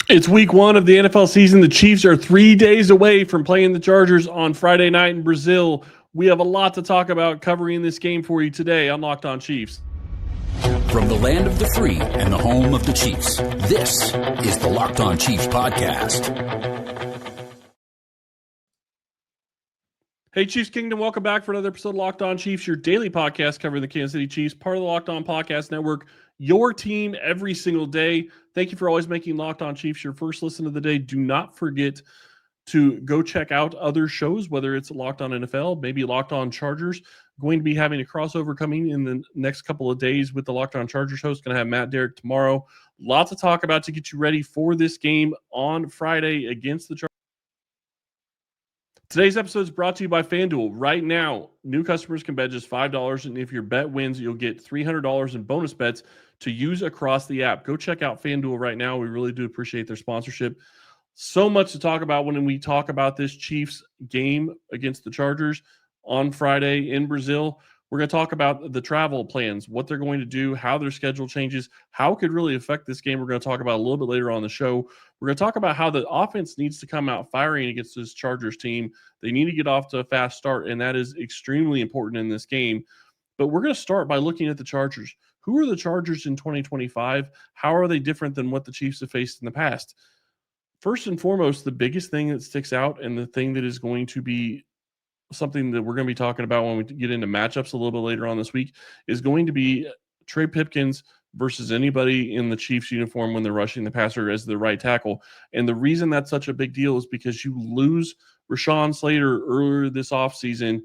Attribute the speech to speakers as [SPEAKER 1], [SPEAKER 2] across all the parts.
[SPEAKER 1] It's week one of the NFL season. The Chiefs are 3 days away from playing the Chargers on Friday night in Brazil. We have a lot to talk about covering this game for you today on Locked On Chiefs.
[SPEAKER 2] From the land of the free and the home of the Chiefs, this is the Locked On Chiefs podcast.
[SPEAKER 1] Hey, Chiefs Kingdom, welcome back for another episode of Locked On Chiefs, your daily podcast covering the Kansas City Chiefs, part of the Locked On Podcast Network, your team every single day. Thank you for always making Locked On Chiefs your first listen of the day. Do not forget to go check out other shows, whether it's Locked On NFL, maybe Locked On Chargers. Going to be having a crossover coming in the next couple of days with the Locked On Chargers host. Going to have Matt Derrick tomorrow. Lots to talk about to get you ready for this game on Friday against the Chargers. Today's episode is brought to you by FanDuel. Right now, new customers can bet just $5, and if your bet wins, you'll get $300 in bonus bets to use across the app. Go check out FanDuel right now. We really do appreciate their sponsorship. So much to talk about when we talk about this Chiefs game against the Chargers on Friday in Brazil. We're going to talk about the travel plans, what they're going to do, how their schedule changes, how it could really affect this game. We're going to talk about a little bit later on the show. We're going to talk about how the offense needs to come out firing against this Chargers team. They need to get off to a fast start, and that is extremely important in this game. But we're going to start by looking at the Chargers. Who are the Chargers in 2025? How are they different than what the Chiefs have faced in the past? First and foremost, the biggest thing that sticks out and the thing that is going to be something that we're going to be talking about when we get into matchups a little bit later on this week is going to be Trey Pipkins versus anybody in the Chiefs uniform when they're rushing the passer as the right tackle. And the reason that's such a big deal is because you lose Rashawn Slater earlier this offseason,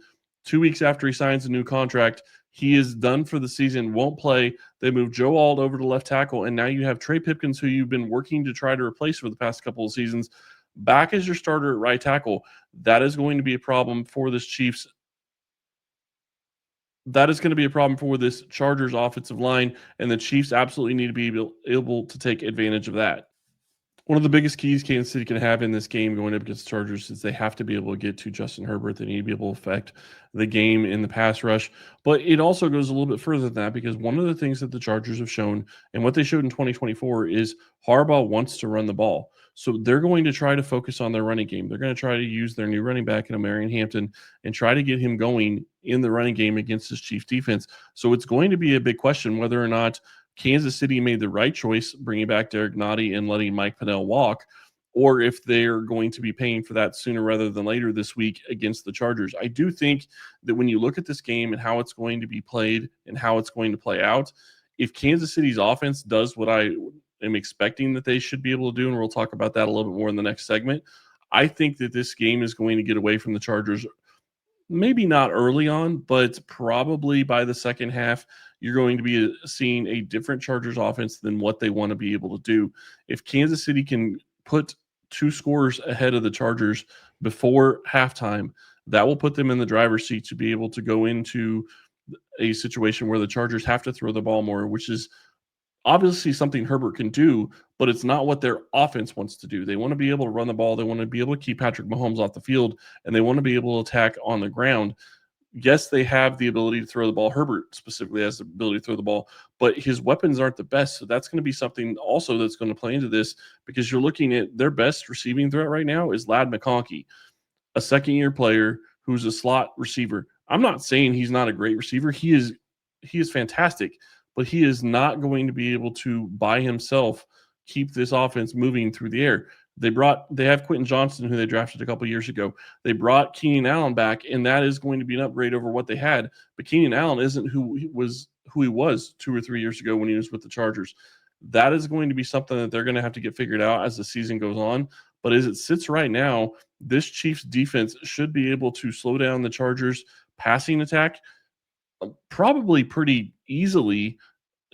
[SPEAKER 1] 2 weeks after he signs a new contract. He is done for the season, won't play. They move Joe Alt over to left tackle, and now you have Trey Pipkins, who you've been working to try to replace for the past couple of seasons, back as your starter at right tackle. That is going to be a problem for this Chiefs. That is going to be a problem for this Chargers offensive line, and the Chiefs absolutely need to be able to take advantage of that. One of the biggest keys Kansas City can have in this game going up against the Chargers is they have to be able to get to Justin Herbert. They need to be able to affect the game in the pass rush. But it also goes a little bit further than that, because one of the things that the Chargers have shown and what they showed in 2024 is Harbaugh wants to run the ball. So they're going to try to focus on their running game. They're going to try to use their new running back in Marion Hampton and try to get him going in the running game against this Chiefs defense. So it's going to be a big question whether or not Kansas City made the right choice bringing back Derek Nottie and letting Mike Pennell walk, or if they're going to be paying for that sooner rather than later this week against the Chargers. I do think that when you look at this game and how it's going to be played and how it's going to play out, if Kansas City's offense does what I am expecting that they should be able to do, and we'll talk about that a little bit more in the next segment, I think that this game is going to get away from the Chargers. Maybe not early on, but probably by the second half, you're going to be seeing a different Chargers offense than what they want to be able to do. If Kansas City can put 2 scores ahead of the Chargers before halftime, that will put them in the driver's seat to be able to go into a situation where the Chargers have to throw the ball more, which is obviously something Herbert can do, but it's not what their offense wants to do. They want to be able to run the ball. They want to be able to keep Patrick Mahomes off the field, and they want to be able to attack on the ground. Yes, they have the ability to throw the ball. Herbert specifically has the ability to throw the ball, but his weapons aren't the best. So that's going to be something also that's going to play into this, because you're looking at their best receiving threat right now is Ladd McConkey, a second-year player who's a slot receiver. I'm not saying he's not a great receiver. He is fantastic, but he is not going to be able to, by himself, keep this offense moving through the air. They have Quentin Johnston, who they drafted a couple years ago. They brought Keenan Allen back, and that is going to be an upgrade over what they had. But Keenan Allen isn't who he was 2 or 3 years ago when he was with the Chargers. That is going to be something that they're going to have to get figured out as the season goes on. But as it sits right now, this Chiefs defense should be able to slow down the Chargers' passing attack probably pretty easily,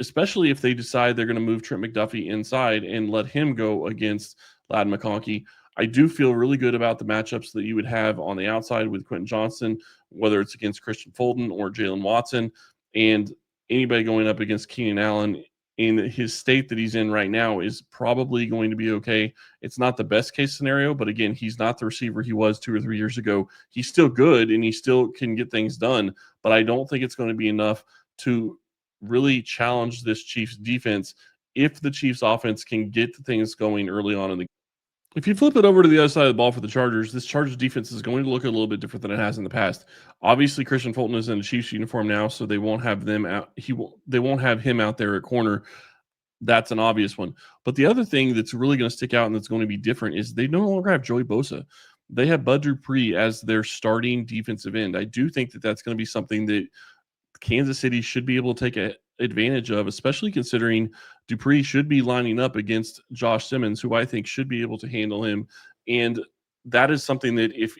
[SPEAKER 1] especially if they decide they're going to move Trent McDuffie inside and let him go against Ladd McConkey. I do feel really good about the matchups that you would have on the outside with Quentin Johnston, whether it's against Christian Fulton or Jalen Watson, and anybody going up against Keenan Allen in his state that he's in right now is probably going to be okay. It's not the best case scenario, but again, he's not the receiver he was 2 or 3 years ago. He's still good and he still can get things done, but I don't think it's going to be enough to really challenge this Chiefs defense if the Chiefs offense can get things going early on in the game. If you flip it over to the other side of the ball for the Chargers, this Chargers defense is going to look a little bit different than it has in the past. Obviously, Christian Fulton is in a Chiefs uniform now, so they won't have them out. They won't have him out there at corner. That's an obvious one. But the other thing that's really going to stick out and that's going to be different is they no longer have Joey Bosa. They have Bud Dupree as their starting defensive end. I do think that that's going to be something that Kansas City should be able to take advantage of, especially considering Dupree should be lining up against Josh Simmons, who I think should be able to handle him. And that is something that if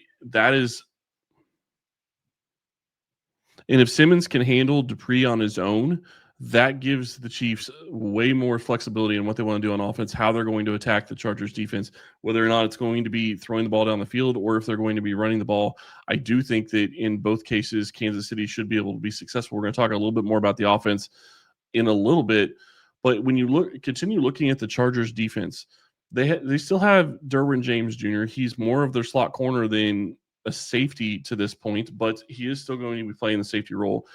[SPEAKER 1] Simmons can handle Dupree on his own, that gives the Chiefs way more flexibility in what they want to do on offense, how they're going to attack the Chargers defense, whether or not it's going to be throwing the ball down the field or if they're going to be running the ball. I do think that in both cases, Kansas City should be able to be successful. We're going to talk a little bit more about the offense in a little bit, but when you continue looking at the Chargers defense, they still have Derwin James Jr. He's more of their slot corner than a safety to this point, but he is still going to be playing the safety role.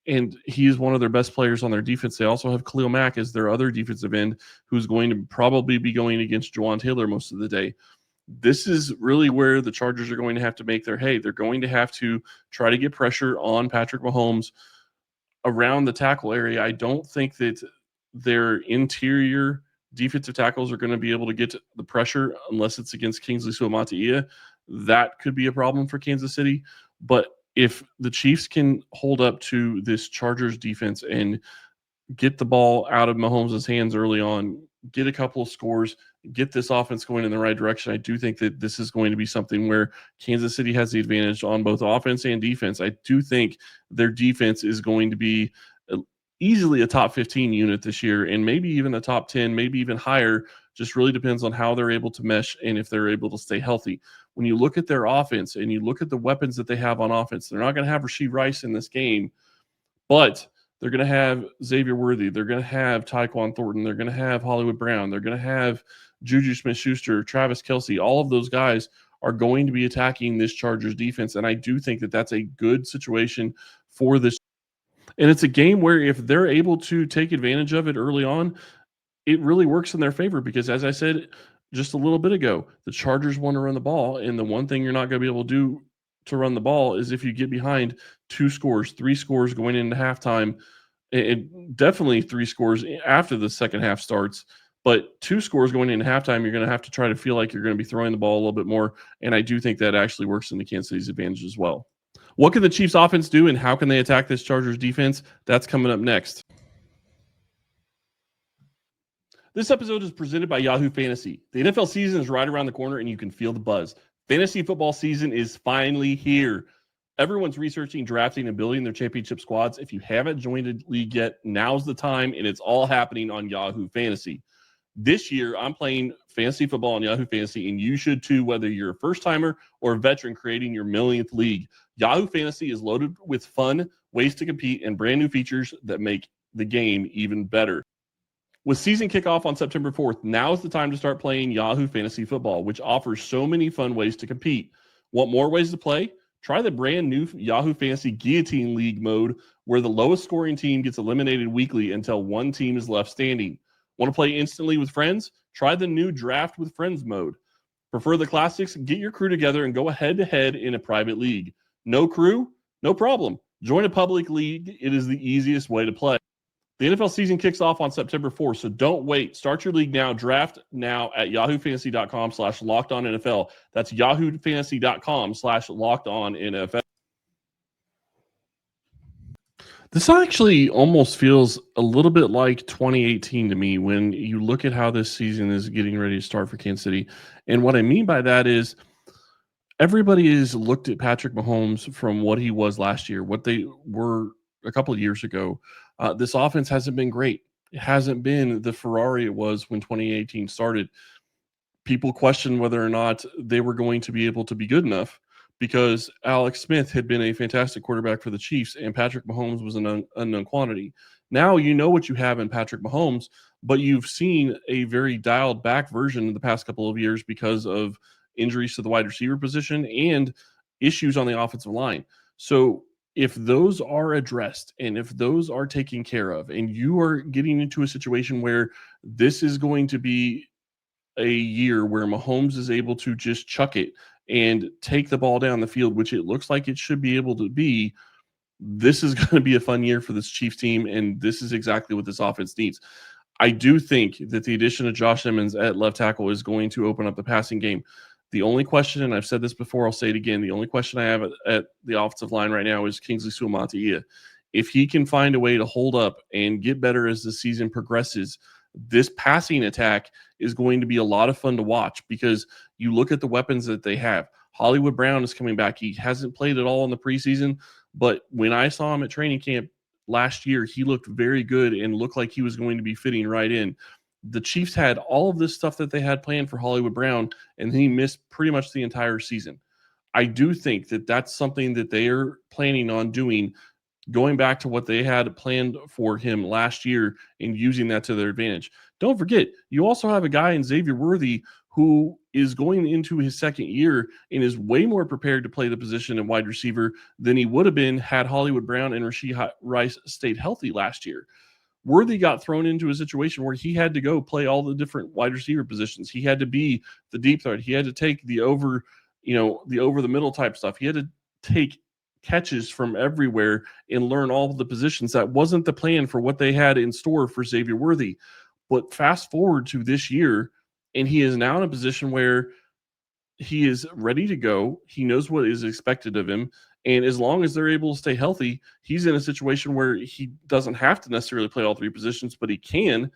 [SPEAKER 1] And he is one of their best players on their defense. They also have Khalil Mack as their other defensive end, who's going to probably be going against Juwan Taylor most of the day. This is really where the Chargers are going to have to make their hay. They're going to have to try to get pressure on Patrick Mahomes around the tackle area. I don't think that their interior defensive tackles are going to be able to get the pressure unless it's against Kingsley Suamataia. That could be a problem for Kansas City. But if the Chiefs can hold up to this Chargers defense and get the ball out of Mahomes' hands early on, get a couple of scores, get this offense going in the right direction, I do think that this is going to be something where Kansas City has the advantage on both offense and defense. I do think their defense is going to be easily a top 15 unit this year, and maybe even a top 10, maybe even higher. Just really depends on how they're able to mesh and if they're able to stay healthy. When you look at their offense and you look at the weapons that they have on offense, they're not going to have Rashee Rice in this game, but they're going to have Xavier Worthy. They're going to have Tyquan Thornton. They're going to have Hollywood Brown. They're going to have Juju Smith-Schuster, Travis Kelce. All of those guys are going to be attacking this Chargers defense, and I do think that that's a good situation for this. And it's a game where if they're able to take advantage of it early on, it really works in their favor because, as I said just a little bit ago, the Chargers want to run the ball, and the one thing you're not going to be able to do to run the ball is if you get behind 2 scores, 3 scores going into halftime, and definitely 3 scores after the second half starts. But 2 scores going into halftime, you're going to have to try to feel like you're going to be throwing the ball a little bit more, and I do think that actually works in the Kansas City's advantage as well. What can the Chiefs offense do, and how can they attack this Chargers defense? That's coming up next. This episode is presented by Yahoo Fantasy. The NFL season is right around the corner, and you can feel the buzz. Fantasy football season is finally here. Everyone's researching, drafting, and building their championship squads. If you haven't joined a league yet, now's the time, and it's all happening on Yahoo Fantasy. This year, I'm playing fantasy football on Yahoo Fantasy, and you should too, whether you're a first-timer or a veteran creating your millionth league. Yahoo Fantasy is loaded with fun, ways to compete, and brand new features that make the game even better. With season kickoff on September 4th, now is the time to start playing Yahoo Fantasy Football, which offers so many fun ways to compete. Want more ways to play? Try the brand new Yahoo Fantasy Guillotine League mode, where the lowest scoring team gets eliminated weekly until one team is left standing. Want to play instantly with friends? Try the new Draft with Friends mode. Prefer the classics? Get your crew together and go head-to-head in a private league. No crew? No problem. Join a public league. It is the easiest way to play. The NFL season kicks off on September 4th, so don't wait. Start your league now. Draft now at yahoofantasy.com/lockedonnfl. That's yahoofantasy.com/lockedonnfl. This actually almost feels a little bit like 2018 to me when you look at how this season is getting ready to start for Kansas City. And what I mean by that is everybody has looked at Patrick Mahomes from what he was last year, what they were a couple of years ago. This offense hasn't been great. It hasn't been the Ferrari it was when 2018 started. People questioned whether or not they were going to be able to be good enough because Alex Smith had been a fantastic quarterback for the Chiefs and Patrick Mahomes was an unknown quantity. Now you know what you have in Patrick Mahomes, but you've seen a very dialed back version in the past couple of years because of injuries to the wide receiver position and issues on the offensive line. So if those are addressed and if those are taken care of, and you are getting into a situation where this is going to be a year where Mahomes is able to just chuck it and take the ball down the field, which it looks like it should be able to be, this is going to be a fun year for this Chiefs team, and this is exactly what this offense needs. I do think that the addition of Josh Emmons at left tackle is going to open up the passing game. The only question, and I've said this before, I'll say it again, the only question I have at the offensive line right now is Kingsley Suamataia. If he can find a way to hold up and get better as the season progresses, this passing attack is going to be a lot of fun to watch, because you look at the weapons that they have. Hollywood Brown is coming back. He hasn't played at all in the preseason, but when I saw him at training camp last year, he looked very good and looked like he was going to be fitting right in. The Chiefs had all of this stuff that they had planned for Hollywood Brown, and he missed pretty much the entire season. I do think that that's something that they are planning on doing, going back to what they had planned for him last year and using that to their advantage. Don't forget, you also have a guy in Xavier Worthy who is going into his second year and is way more prepared to play the position in wide receiver than he would have been had Hollywood Brown and Rashee Rice stayed healthy last year. Worthy got thrown into a situation where he had to go play all the different wide receiver positions. He had to be the deep threat. He had to take the over the middle type stuff. He had to take catches from everywhere and learn all of the positions. That wasn't the plan for what they had in store for Xavier Worthy. But fast forward to this year, and he is now in a position where he is ready to go. He knows what is expected of him. And as long as they're able to stay healthy, he's in a situation where he doesn't have to necessarily play all three positions, but he can.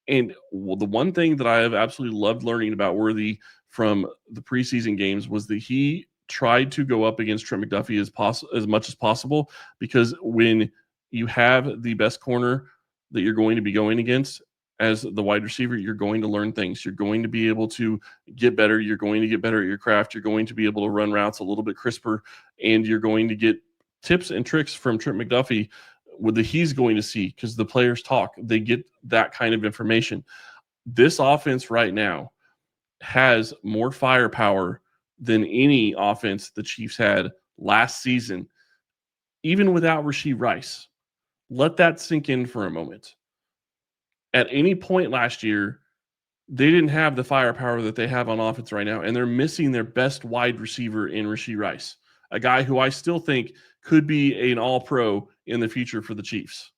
[SPEAKER 1] And the one thing that I have absolutely loved learning about Worthy from the preseason games was that he tried to go up against Trent McDuffie as much as possible, because when you have the best corner that you're going to be going against as the wide receiver, you're going to learn things. You're going to be able to get better. You're going to get better at your craft. You're going to be able to run routes a little bit crisper, and you're going to get tips and tricks from Trent McDuffie that he's going to see, because the players talk. They get that kind of information. This offense right now has more firepower than any offense the Chiefs had last season, even without Rashee Rice. Let that sink in for a moment. At any point last year, they didn't have the firepower that they have on offense right now, and they're missing their best wide receiver in Rashee Rice, a guy who I still think could be an all-pro in the future for the Chiefs.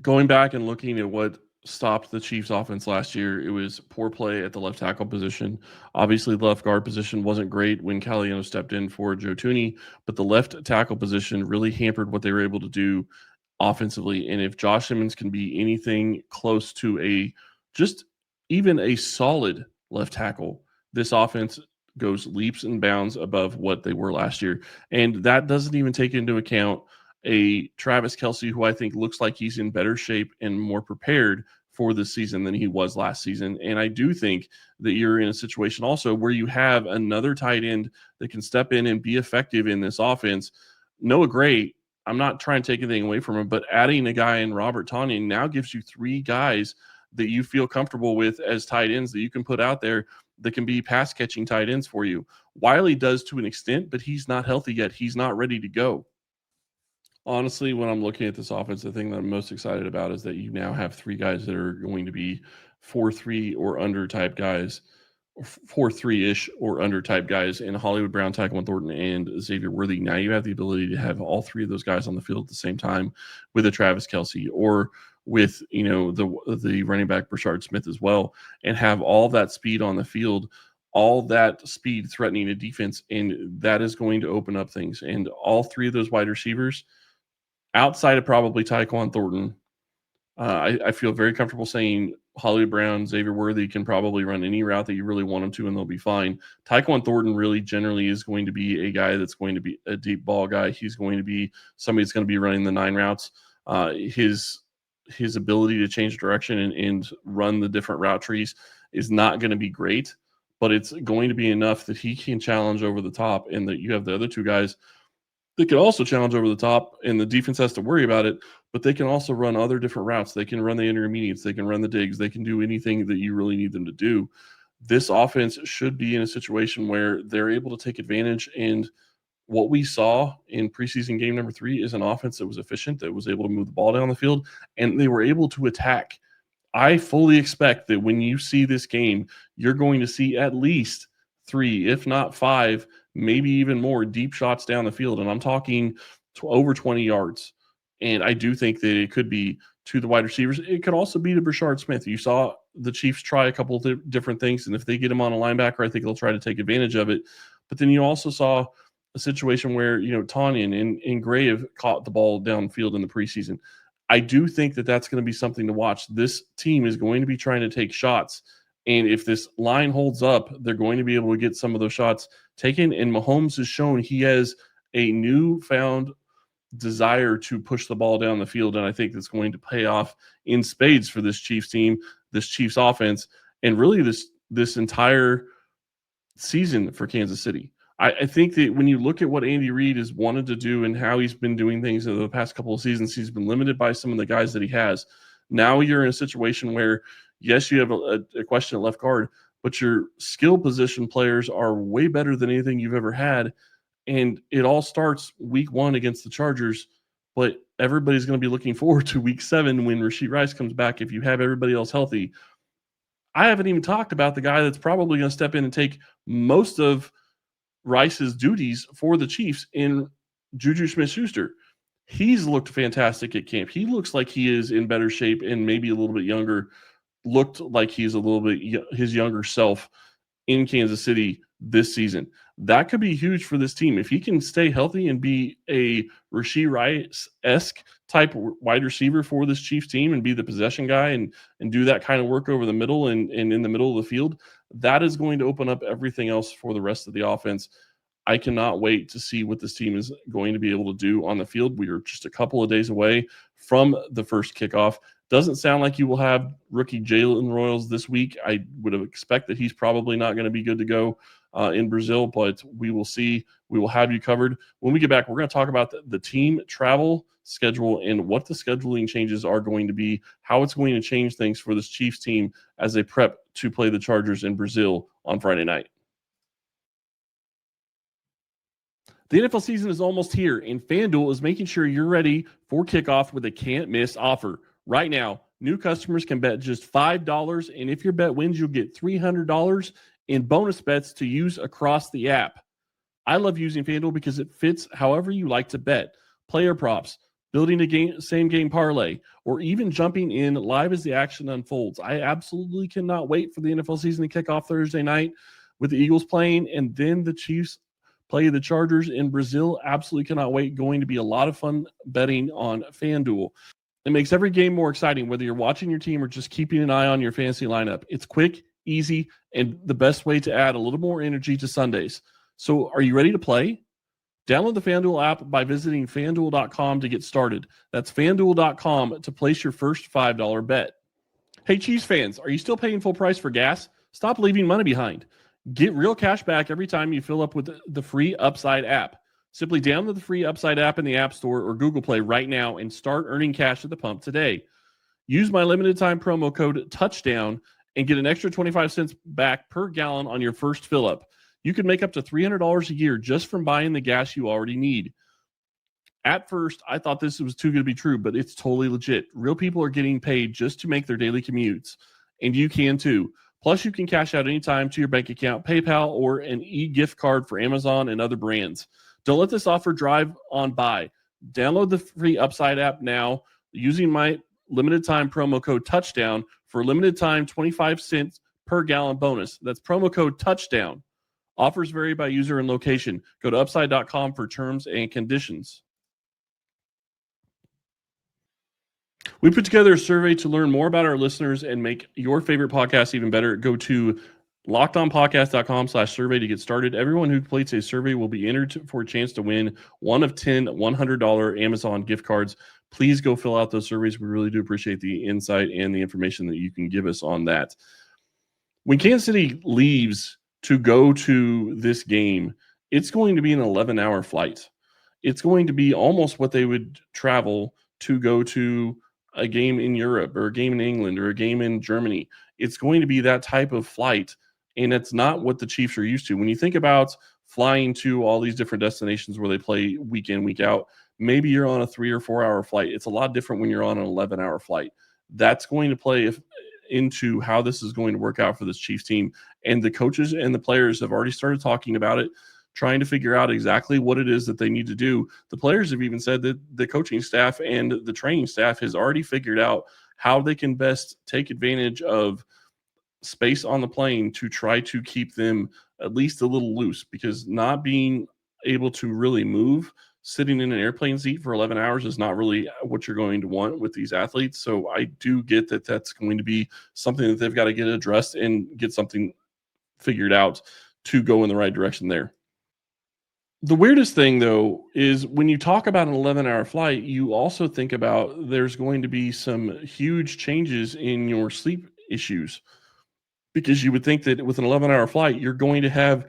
[SPEAKER 1] Going back and looking at what stopped the Chiefs offense last year, it was poor play at the left tackle position. Obviously, the left guard position wasn't great when Caliano stepped in for Joe Thuney, but the left tackle position really hampered what they were able to do offensively. And if Josh Emmons can be anything close to even a solid left tackle, this offense goes leaps and bounds above what they were last year. And that doesn't even take into account a Travis Kelce, who I think looks like he's in better shape and more prepared for this season than he was last season. And I do think that you're in a situation also where you have another tight end that can step in and be effective in this offense. Noah Gray, I'm not trying to take anything away from him, but adding a guy in Robert Tonyan now gives you three guys that you feel comfortable with as tight ends that you can put out there that can be pass catching tight ends for you. Wiley does to an extent, but he's not healthy yet. He's not ready to go. Honestly, when I'm looking at this offense, the thing that I'm most excited about is that you now have three guys that are going to be 4-3 or under type guys, 4-3-ish or under type guys in Hollywood Brown, Tyquan Thornton, and Xavier Worthy. Now you have the ability to have all three of those guys on the field at the same time with a Travis Kelce or with the running back Brashard Smith as well, and have all that speed on the field, all that speed threatening a defense, and that is going to open up things. And all three of those wide receivers, outside of probably Tyquan Thornton, I feel very comfortable saying Hollywood Brown, Xavier Worthy can probably run any route that you really want them to, and they'll be fine. Tyquan Thornton really generally is going to be a guy that's going to be a deep ball guy. He's going to be somebody that's going to be running the 9 routes. His ability to change direction and run the different route trees is not going to be great, but it's going to be enough that he can challenge over the top, and that you have the other two guys that can also challenge over the top, and the defense has to worry about it, but they can also run other different routes. They can run the intermediates. They can run the digs. They can do anything that you really need them to do. This offense should be in a situation where they're able to take advantage and what we saw in preseason game number 3 is an offense that was efficient, that was able to move the ball down the field, and they were able to attack. I fully expect that when you see this game, you're going to see at least 3, if not 5, maybe even more deep shots down the field. And I'm talking over 20 yards. And I do think that it could be to the wide receivers. It could also be to Brashard Smith. You saw the Chiefs try a couple of different things. And if they get him on a linebacker, I think they'll try to take advantage of it. But then you also saw a situation where, Tanyan and Gray have caught the ball downfield in the preseason. I do think that that's going to be something to watch. This team is going to be trying to take shots. And if this line holds up, they're going to be able to get some of those shots taken. And Mahomes has shown he has a newfound desire to push the ball down the field. And I think that's going to pay off in spades for this Chiefs team, this Chiefs offense, and really this entire season for Kansas City. I think that when you look at what Andy Reid has wanted to do and how he's been doing things over the past couple of seasons, he's been limited by some of the guys that he has. Now you're in a situation where, yes, you have a question at left guard, but your skill position players are way better than anything you've ever had. And it all starts week 1 against the Chargers, but everybody's going to be looking forward to week 7 when Rashee Rice comes back if you have everybody else healthy. I haven't even talked about the guy that's probably going to step in and take most of Rice's duties for the Chiefs in Juju Smith-Schuster. He's looked fantastic at camp. He looks like he is in better shape and maybe a little bit younger, looked like he's a little bit his younger self in Kansas City this season. That could be huge for this team. If he can stay healthy and be a Rashee Rice-esque type wide receiver for this Chiefs team and be the possession guy and do that kind of work over the middle and in the middle of the field, that is going to open up everything else for the rest of the offense. I cannot wait to see what this team is going to be able to do on the field. We are just a couple of days away from the first kickoff. Doesn't sound like you will have rookie Jalen Royals this week. I would expect that he's probably not going to be good to go in Brazil, but we will see. We will have you covered. When we get back, we're going to talk about the team travel schedule and what the scheduling changes are going to be, how it's going to change things for this Chiefs team as they prep to play the Chargers in Brazil on Friday night. The NFL season is almost here, and FanDuel is making sure you're ready for kickoff with a can't-miss offer. Right now, new customers can bet just $5, and if your bet wins, you'll get $300 in bonus bets to use across the app. I love using FanDuel because it fits however you like to bet. Player props, building a same-game parlay, or even jumping in live as the action unfolds. I absolutely cannot wait for the NFL season to kick off Thursday night with the Eagles playing, and then the Chiefs play the Chargers in Brazil. Absolutely cannot wait. Going to be a lot of fun betting on FanDuel. It makes every game more exciting, whether you're watching your team or just keeping an eye on your fantasy lineup. It's quick, easy, and the best way to add a little more energy to Sundays. So are you ready to play? Download the FanDuel app by visiting FanDuel.com to get started. That's FanDuel.com to place your first $5 bet. Hey, Chiefs fans, are you still paying full price for gas? Stop leaving money behind. Get real cash back every time you fill up with the free Upside app. Simply download the free Upside app in the App Store or Google Play right now and start earning cash at the pump today. Use my limited time promo code TOUCHDOWN and get an extra 25 cents back per gallon on your first fill up. You can make up to $300 a year just from buying the gas you already need. At first, I thought this was too good to be true, but it's totally legit. Real people are getting paid just to make their daily commutes, and you can too. Plus, you can cash out anytime to your bank account, PayPal, or an e-gift card for Amazon and other brands. Don't let this offer drive on by. Download the free Upside app now using my limited time promo code TOUCHDOWN for a limited time 25 cents per gallon bonus. That's promo code TOUCHDOWN. Offers vary by user and location. Go to upside.com for terms and conditions. We put together a survey to learn more about our listeners and make your favorite podcast even better. Go to lockedonpodcast.com/survey to get started. Everyone who completes a survey will be entered for a chance to win one of 10 $100 Amazon gift cards. Please go fill out those surveys. We really do appreciate the insight and the information that you can give us on that. When Kansas City leaves to go to this game, it's going to be an 11-hour flight. It's going to be almost what they would travel to go to a game in Europe or a game in England or a game in Germany. It's going to be that type of flight, and it's not what the Chiefs are used to. When you think about flying to all these different destinations where they play week in, week out. Maybe you're on a 3 or 4 hour flight. It's a lot different when you're on an 11-hour flight. That's going to play into how this is going to work out for this Chiefs team. And the coaches and the players have already started talking about it, trying to figure out exactly what it is that they need to do. The players have even said that the coaching staff and the training staff has already figured out how they can best take advantage of space on the plane to try to keep them at least a little loose, because not being able to really move sitting in an airplane seat for 11 hours is not really what you're going to want with these athletes. So I do get that that's going to be something that they've got to get addressed and get something figured out to go in the right direction there. The weirdest thing, though, is when you talk about an 11-hour flight, you also think about there's going to be some huge changes in your sleep issues, because you would think that with an 11-hour flight, you're going to have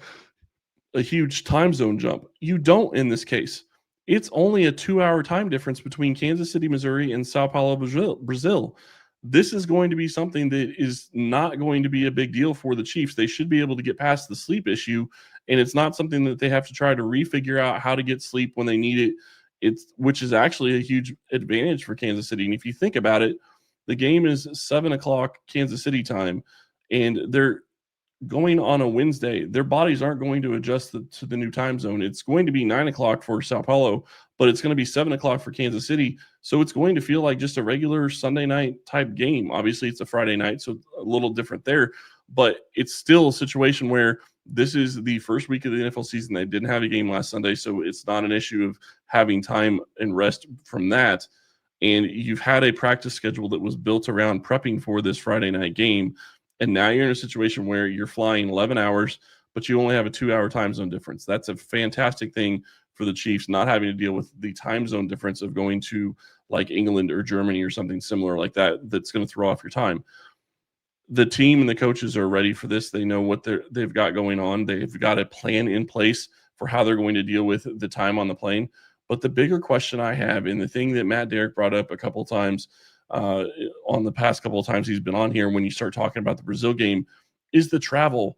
[SPEAKER 1] a huge time zone jump. You don't in this case. It's only a 2-hour time difference between Kansas City, Missouri, and Sao Paulo, Brazil. This is going to be something that is not going to be a big deal for the Chiefs. They should be able to get past the sleep issue, and it's not something that they have to try to refigure out how to get sleep when they need it. Which is actually a huge advantage for Kansas City. And if you think about it, the game is 7 o'clock Kansas City time, and they're going on a Wednesday. Their bodies aren't going to adjust to the new time zone. It's going to be 9 o'clock for Sao Paulo, but it's going to be 7 o'clock for Kansas City. So it's going to feel like just a regular Sunday night type game. Obviously, it's a Friday night, so a little different there, but it's still a situation where this is the first week of the NFL season. They didn't have a game last Sunday, so it's not an issue of having time and rest from that. And you've had a practice schedule that was built around prepping for this Friday night game. And now you're in a situation where you're flying 11 hours, but you only have a 2-hour time zone difference. That's a fantastic thing for the Chiefs, not having to deal with the time zone difference of going to like England or Germany or something similar like that. That's going to throw off your time. The team and the coaches are ready for this. They know what they've got going on. They've got a plan in place for how they're going to deal with the time on the plane. But the bigger question I have, and the thing that Matt Derrick brought up a couple of times on the past couple of times he's been on here, when you start talking about the Brazil game, is the travel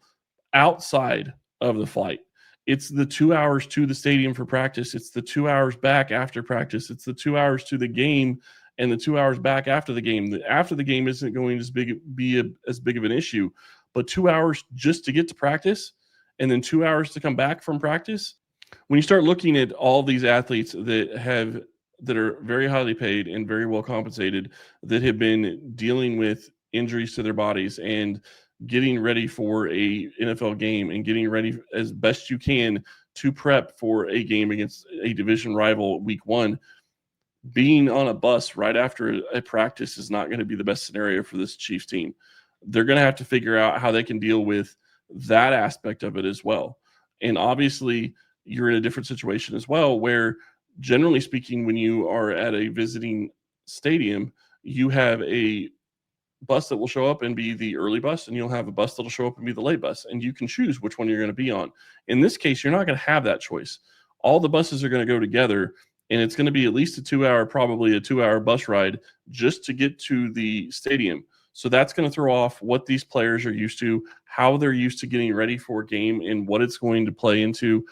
[SPEAKER 1] outside of the flight. It's the 2 hours to the stadium for practice. It's the 2 hours back after practice. It's the 2 hours to the game and the 2 hours back after the game. After the game isn't going to be as big of an issue, but 2 hours just to get to practice and then 2 hours to come back from practice. When you start looking at all these athletes that are very highly paid and very well compensated, that have been dealing with injuries to their bodies and getting ready for a NFL game and getting ready as best you can to prep for a game against a division rival week one, being on a bus right after a practice is not going to be the best scenario for this Chiefs team. They're going to have to figure out how they can deal with that aspect of it as well. And obviously, you're in a different situation as well, where generally speaking, when you are at a visiting stadium, you have a bus that will show up and be the early bus, and you'll have a bus that'll show up and be the late bus, and you can choose which one you're going to be on. In this case, you're not going to have that choice. All the buses are going to go together, and it's going to be at least probably a 2-hour bus ride just to get to the stadium. So that's going to throw off what these players are used to, how they're used to getting ready for a game, and what it's going to play into.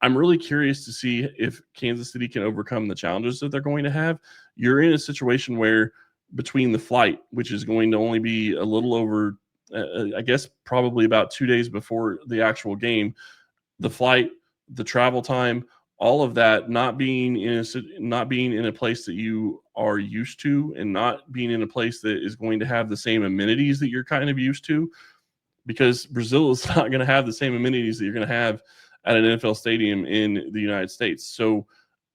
[SPEAKER 1] I'm really curious to see if Kansas City can overcome the challenges that they're going to have. You're in a situation where between the flight, which is going to only be a little over, I guess, probably about 2 days before the actual game, the flight, the travel time, all of that, not being in a place that you are used to, and not being in a place that is going to have the same amenities that you're kind of used to, because Brazil is not going to have the same amenities that you're going to have at an NFL stadium in the United States. So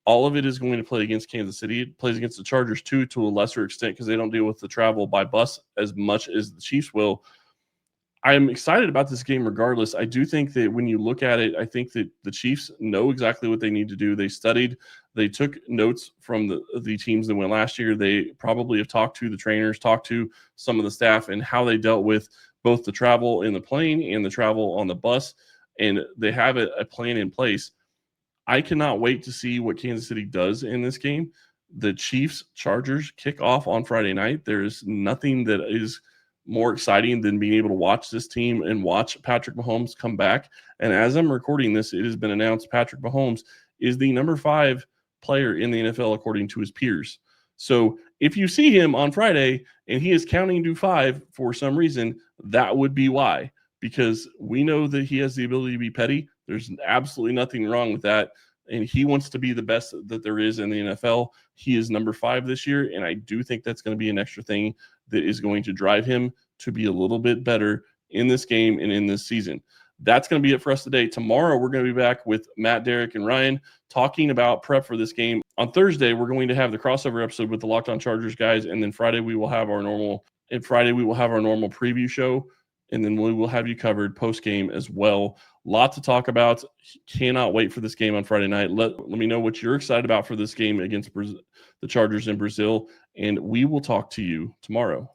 [SPEAKER 1] all of it is going to play against Kansas City. It plays against the Chargers too, to a lesser extent, because they don't deal with the travel by bus as much as the Chiefs will. I'm excited about this game regardless. I do think that when you look at it, I think that the Chiefs know exactly what they need to do. They studied, they took notes from the teams that went last year. They probably have talked to the trainers, talked to some of the staff, and how they dealt with both the travel in the plane and the travel on the bus. And they have a plan in place. I cannot wait to see what Kansas City does in this game. The Chiefs-Chargers kick off on Friday night. There's nothing that is more exciting than being able to watch this team and watch Patrick Mahomes come back. And as I'm recording this, it has been announced Patrick Mahomes is the number 5 player in the NFL according to his peers. So if you see him on Friday and he is counting to 5 for some reason, that would be why, because we know that he has the ability to be petty. There's absolutely nothing wrong with that. And he wants to be the best that there is in the NFL. He is number 5 this year, and I do think that's going to be an extra thing that is going to drive him to be a little bit better in this game and in this season. That's going to be it for us today. Tomorrow, we're going to be back with Matt, Derek, and Ryan talking about prep for this game. On Thursday, we're going to have the crossover episode with the Locked On Chargers guys, and then Friday we will have our normal preview show, and then we will have you covered post game as well. Lot to talk about. Cannot wait for this game on Friday night. Let me know what you're excited about for this game against the Chargers in Brazil, and we will talk to you tomorrow.